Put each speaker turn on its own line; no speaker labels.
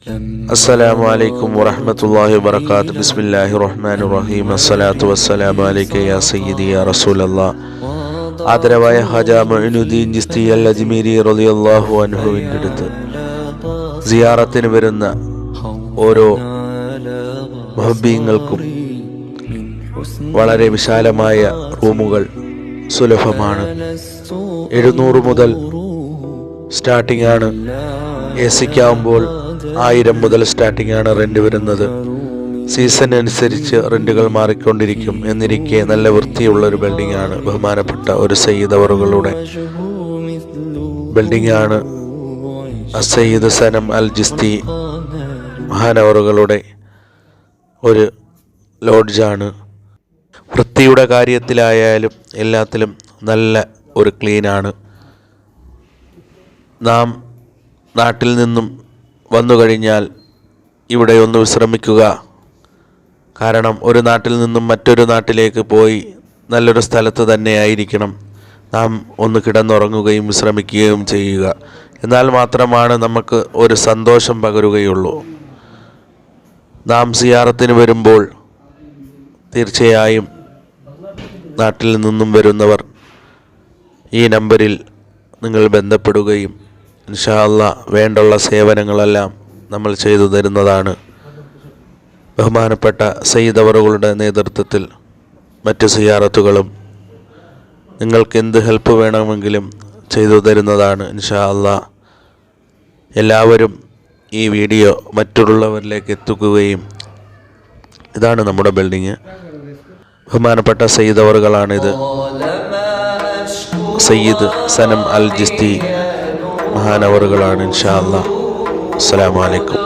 السلام عليكم ورحمة الله وبركاته. بسم الله الرحمن الرحيم. الصلاة والسلام عليك يا سيدي يا رسول الله. ആദരവായ ഖാജ മുഈനുദ്ദീൻ ചിസ്തി അൽ അജ്മീരി റളിയല്ലാഹു അൻഹുവിൻ്റെ അടുത്ത് സിയാറത്തിന് വരുന്ന ഓരോ മുഹബ്ബീങ്ങൾക്കും വളരെ വിശാലമായ റൂമുകൾ സുലഭമാണ്. 700 മുതൽ സ്റ്റാർട്ടിംഗ് ആണ്. എ സിക്കാവുമ്പോൾ 1000 മുതൽ സ്റ്റാർട്ടിംഗ് ആണ് റെന്റ് വരുന്നത്. സീസൺ അനുസരിച്ച് റെന്റുകൾ മാറിക്കൊണ്ടിരിക്കും. എന്നിരിക്കെ നല്ല വൃത്തിയുള്ള ഒരു ബിൽഡിംഗ് ആണ്. ബഹുമാനപ്പെട്ട ഒരു സയ്യിദ് അവറുകളുടെ ബിൽഡിംഗ് ആണ്. സയ്യിദ് സനം അൽ ജിസ്തി മഹാനവറുകളുടെ ഒരു ലോഡ്ജാണ്. വൃത്തിയുടെ കാര്യത്തിലായാലും എല്ലാത്തിലും നല്ല ഒരു ക്ലീനാണ്. നാം നാട്ടിൽ നിന്നും വന്നു കഴിഞ്ഞാൽ ഇവിടെ ഒന്ന് വിശ്രമിക്കുക. കാരണം ഒരു നാട്ടിൽ നിന്നും മറ്റൊരു നാട്ടിലേക്ക് പോയി നല്ലൊരു സ്ഥലത്ത് തന്നെ ആയിരിക്കണം നാം ഒന്ന് കിടന്നുറങ്ങുകയും വിശ്രമിക്കുകയും ചെയ്യുക. എന്നാൽ മാത്രമാണ് നമുക്ക് ഒരു സന്തോഷം പകരുകയുള്ളൂ. നാം സിയാറത്തിന് വരുമ്പോൾ തീർച്ചയായും നാട്ടിൽ നിന്നും വരുന്നവർ ഈ നമ്പറിൽ നിങ്ങൾ ബന്ധപ്പെടുകയും ഇൻഷാ അല്ലാഹ് വേണ്ടുള്ള സേവനങ്ങളെല്ലാം നമ്മൾ ചെയ്തു തരുന്നതാണ്. ബഹുമാനപ്പെട്ട സയ്യിദ് അവറുകളുടെ നേതൃത്വത്തിൽ മറ്റ് സിയാറത്തുകളും നിങ്ങൾക്ക് എന്ത് ഹെൽപ്പ് വേണമെങ്കിലും ചെയ്തു തരുന്നതാണ് ഇൻഷാ അല്ലാഹ്. എല്ലാവരും ഈ വീഡിയോ മറ്റുള്ളവരിലേക്ക് എത്തിക്കുകയും ഇതാണ് നമ്മുടെ ബിൽഡിങ്. ബഹുമാനപ്പെട്ട സയ്യിദ് അവറുകളാണിത്. സയ്യിദ് സനം അൽ ജിസ്തി മഹാനവറുകളാണ് ഇൻഷാ അല്ലാഹ്. അസ്സലാമു അലൈക്കും.